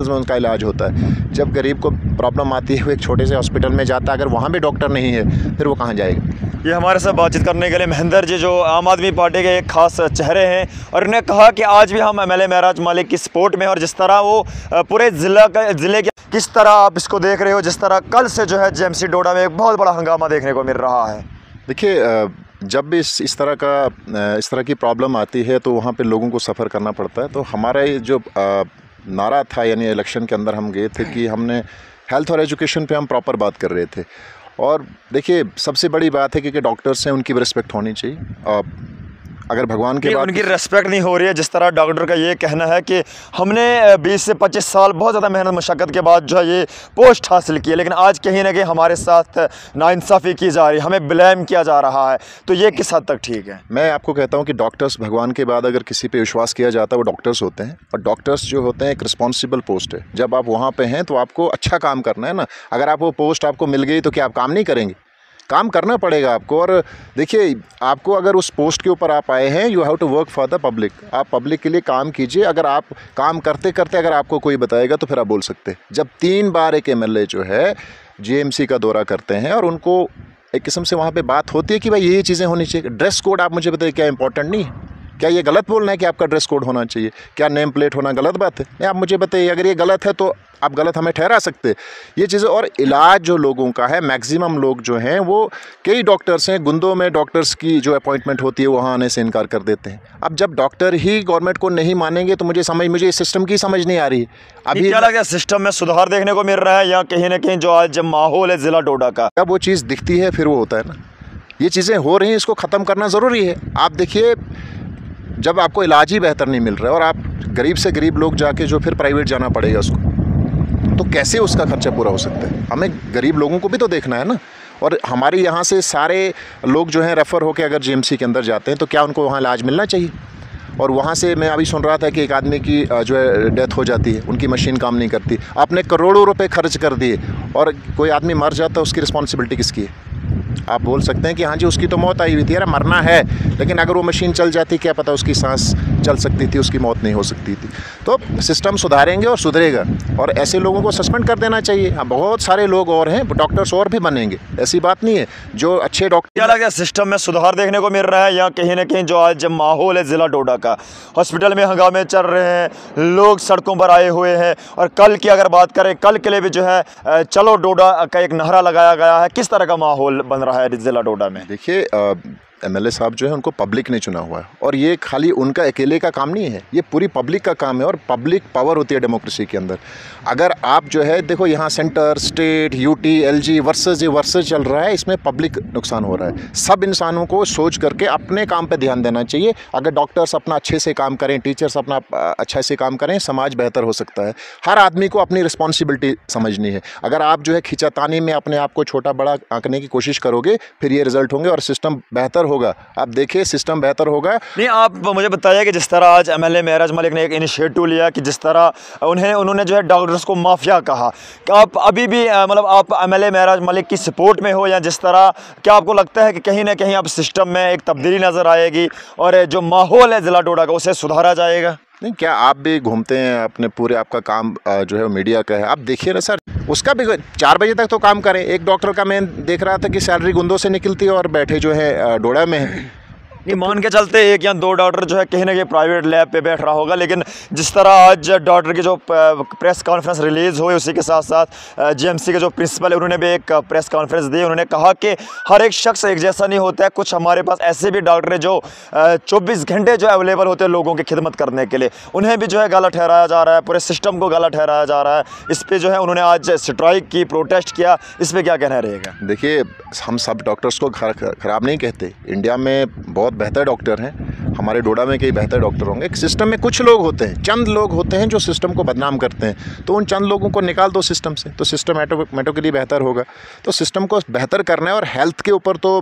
में उनका इलाज होता है। जब गरीब को प्रॉब्लम आती है वो एक छोटे से हॉस्पिटल में जाता है, अगर वहाँ भी डॉक्टर नहीं है फिर वो कहाँ जाएगा। ये हमारे साथ बातचीत करने के लिए महेंद्र जी जो आम आदमी पार्टी के एक खास चेहरे हैं, और इन्होंने कहा कि आज भी हम एमएलए महराज मलिक की सपोर्ट में, और जिस तरह वो पूरे ज़िले के किस तरह आप इसको देख रहे हो, जिस तरह कल से जो है जेएमसी डोडा में एक बहुत बड़ा हंगामा देखने को मिल रहा है। देखिए, जब भी इस तरह की प्रॉब्लम आती है तो वहाँ पे लोगों को सफ़र करना पड़ता है। तो हमारा ये जो नारा था, यानी इलेक्शन के अंदर हम गए थे कि हमने हेल्थ और एजुकेशन पे हम प्रॉपर बात कर रहे थे। और देखिए, सबसे बड़ी बात है कि डॉक्टर्स हैं उनकी भी रिस्पेक्ट होनी चाहिए। अगर भगवान के बाद उनकी रिस्पेक्ट नहीं हो रही है, जिस तरह डॉक्टर का ये कहना है कि हमने 20 से 25 साल बहुत ज़्यादा मेहनत मशक्क़त के बाद जो है ये पोस्ट हासिल की है, लेकिन आज कहीं ना कहीं हमारे साथ नाइंसाफ़ी की जा रही है, हमें ब्लेम किया जा रहा है, तो ये किस हद तक ठीक है? मैं आपको कहता हूँ कि डॉक्टर्स, भगवान के बाद अगर किसी पे विश्वास किया जाता है वो डॉक्टर्स होते हैं। और डॉक्टर्स जो होते हैं एक रिस्पॉन्सिबल पोस्ट है। जब आप वहाँ पे हैं तो आपको अच्छा काम करना है ना। अगर आप वो पोस्ट आपको मिल गई तो क्या आप काम नहीं करेंगे? काम करना पड़ेगा आपको। और देखिए, आपको अगर उस पोस्ट के ऊपर आप आए हैं, you have to work for the public. आप पब्लिक के लिए काम कीजिए। अगर आप काम करते करते अगर आपको कोई बताएगा तो फिर आप बोल सकते हैं। जब 3 बार एक एमएलए जो है जेएमसी का दौरा करते हैं और उनको एक किस्म से वहाँ पे बात होती है कि भाई ये चीज़ें होनी चाहिए। ड्रेस कोड आप मुझे बताइए, क्या इंपॉर्टेंट नहीं है? क्या ये गलत बोलना है कि आपका ड्रेस कोड होना चाहिए? क्या नेम प्लेट होना गलत बात है? नहीं, आप मुझे बताइए, अगर ये गलत है तो आप गलत हमें ठहरा सकते हैं ये चीज़ें। और इलाज जो लोगों का है, मैक्सिमम लोग जो हैं वो, कई डॉक्टर्स हैं, गुंदों में डॉक्टर्स की जो अपॉइंटमेंट होती है वहाँ आने से इनकार कर देते हैं। अब जब डॉक्टर ही गवर्नमेंट को नहीं मानेंगे तो मुझे इस सिस्टम की समझ नहीं आ रही है। अभी क्या लगा, सिस्टम में सुधार देखने को मिल रहा है या कहीं ना कहीं जो आज माहौल है ज़िला डोडा का, जब वो चीज़ दिखती है फिर वो होता है ना। ये चीज़ें हो रही हैं, इसको ख़त्म करना ज़रूरी है। आप देखिए, जब आपको इलाज ही बेहतर नहीं मिल रहा है और आप गरीब से गरीब लोग जाके जो फिर प्राइवेट जाना पड़ेगा उसको, तो कैसे उसका खर्चा पूरा हो सकता है? हमें गरीब लोगों को भी तो देखना है ना। और हमारे यहाँ से सारे लोग जो हैं रेफ़र होकर अगर जेएमसी के अंदर जाते हैं तो क्या उनको वहाँ इलाज मिलना चाहिए? और वहाँ से मैं अभी सुन रहा था कि एक आदमी की जो है डेथ हो जाती है, उनकी मशीन काम नहीं करती। आपने करोड़ों रुपए खर्च कर दिए और कोई आदमी मर जाता है, उसकी रिस्पॉन्सिबिलिटी किसकी है? आप बोल सकते हैं कि हाँ जी उसकी तो मौत आई हुई थी, यार मरना है, लेकिन अगर वो मशीन चल जाती क्या पता उसकी सांस चल सकती थी, उसकी मौत नहीं हो सकती थी। तो सिस्टम सुधारेंगे और सुधरेगा, और ऐसे लोगों को सस्पेंड कर देना चाहिए। हाँ, बहुत सारे लोग और हैं, डॉक्टर्स और भी बनेंगे, ऐसी बात नहीं है। जो अच्छे डॉक्टर, क्या लगा, सिस्टम में सुधार देखने को मिल रहा है या कहीं ना कहीं जो आज माहौल है ज़िला डोडा का, हॉस्पिटल में हंगामे चल रहे हैं, लोग सड़कों पर आए हुए हैं, और कल की अगर बात करें, कल के लिए भी जो है चलो डोडा का एक नारा लगाया गया है, किस तरह का माहौल बन रहा है ज़िला डोडा में? देखिए, एमएलए साहब जो है उनको पब्लिक ने चुना हुआ है, और ये खाली उनका अकेले का काम नहीं है, ये पूरी पब्लिक का काम है। और पब्लिक पावर होती है डेमोक्रेसी के अंदर। अगर आप जो है देखो, यहाँ centre, state, UT, LG versus चल रहा है, इसमें पब्लिक नुकसान हो रहा है। सब इंसानों को सोच करके अपने काम पे ध्यान देना चाहिए। अगर डॉक्टर्स अपना अच्छे से काम करें, टीचर्स अपना अच्छे से काम करें, समाज बेहतर हो सकता है। हर आदमी को अपनी रिस्पॉन्सिबिलिटी समझनी है। अगर आप जो है खिंचातानी में अपने आप को छोटा बड़ा आंकने की कोशिश करोगे, फिर ये रिजल्ट होंगे और सिस्टम बेहतर होगा। आप देखिए, सिस्टम बेहतर होगा। नहीं, आप मुझे बताइए कि जिस तरह आज एमएलए महराज मलिक ने एक इनिशिएटिव लिया कि जिस तरह उन्होंने जो है डॉक्टर्स को माफिया कहा, कि आप अभी भी मतलब आप एमएलए महराज मलिक की सपोर्ट में हो, या जिस तरह क्या आपको लगता है कि कहीं ना कहीं अब सिस्टम में एक तब्दीली नज़र आएगी और जो माहौल है ज़िला डोडा का उसे सुधारा जाएगा? नहीं, क्या आप भी घूमते हैं अपने पूरे, आपका काम जो है मीडिया का है, आप देखिए ना सर, उसका भी 4 बजे तक तो काम करें। एक डॉक्टर का मैं देख रहा था कि सैलरी गुंदों से निकलती है और बैठे जो है डोडा में है। नहीं, मान के चलते एक या 2 डॉक्टर जो है कहीं ना कहीं प्राइवेट लैब पे बैठ रहा होगा, लेकिन जिस तरह आज डॉक्टर की जो प्रेस कॉन्फ्रेंस रिलीज़ हुई, उसी के साथ साथ जेएमसी के जो प्रिंसिपल है उन्होंने भी एक प्रेस कॉन्फ्रेंस दी। उन्होंने कहा कि हर एक शख्स एक जैसा नहीं होता है, कुछ हमारे पास ऐसे भी डॉक्टर हैं जो 24 घंटे जो अवेलेबल होते हैं लोगों की खिदमत करने के लिए, उन्हें भी जो है गलत ठहराया जा रहा है, पूरे सिस्टम को गलत ठहराया जा रहा है। इस पर जो है उन्होंने आज स्ट्राइक की, प्रोटेस्ट किया, इस पर क्या कहना रहेगा? देखिए, हम सब डॉक्टर्स को ख़राब नहीं कहते। इंडिया में बहुत बेहतर डॉक्टर हैं, हमारे डोडा में कई बेहतर डॉक्टर होंगे। एक सिस्टम में कुछ लोग होते हैं, चंद लोग होते हैं जो सिस्टम को बदनाम करते हैं, तो उन चंद लोगों को निकाल दो सिस्टम से, तो सिस्टम ऑटोमेटिकली बेहतर होगा। तो सिस्टम को बेहतर करना है, और हेल्थ के ऊपर तो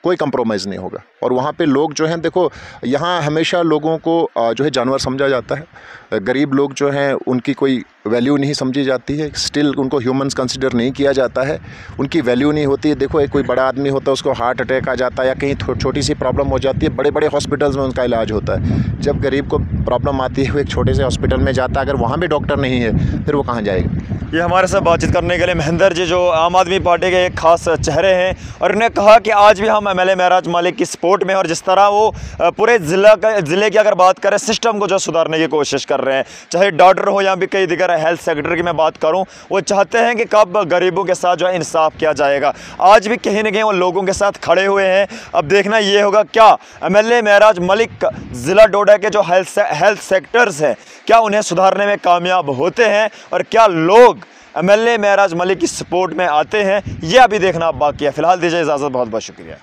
कोई कंप्रोमाइज़ नहीं होगा। और वहाँ पे लोग जो हैं, देखो यहाँ हमेशा लोगों को जो है जानवर समझा जाता है। गरीब लोग जो हैं उनकी कोई वैल्यू नहीं समझी जाती है, स्टिल उनको ह्यूमंस कंसिडर नहीं किया जाता है, उनकी वैल्यू नहीं होती है। देखो एक कोई बड़ा आदमी होता है, उसको हार्ट अटैक आ जाता है या कहीं छोटी सी प्रॉब्लम हो जाती है, बड़े बड़े हॉस्पिटल्स में उनका इलाज होता है। जब गरीब को प्रॉब्लम आती है वो एक छोटे से हॉस्पिटल में जाता है, अगर वहाँ भी डॉक्टर नहीं है फिर वो कहाँ जाएगा। ये हमारे साथ बातचीत करने के लिए महेंद्र जी, जो आम आदमी पार्टी के एक खास चेहरे हैं, और इन्होंने कहा कि आज भी हम एमएलए महराज मलिक की सपोर्ट में, और जिस तरह वो पूरे ज़िले की अगर बात करें सिस्टम को जो सुधारने की कोशिश कर रहे हैं, चाहे डॉक्टर हो या भी कई दिगर हेल्थ सेक्टर की मैं बात करूं, वो चाहते हैं कि कब गरीबों के साथ जो है इंसाफ किया जाएगा। आज भी कहीं ना कहीं वो लोगों के साथ खड़े हुए हैं। अब देखना ये होगा क्या एमएलए महराज मलिक ज़िला डोडा के जो हेल्थ सेक्टर्स हैं क्या उन्हें सुधारने में कामयाब होते हैं, और क्या लोग एमएलए महराज मलिक की सपोर्ट में आते हैं, ये अभी देखना बाकी है। फिलहाल दीजिए इजाज़त, बहुत बहुत शुक्रिया।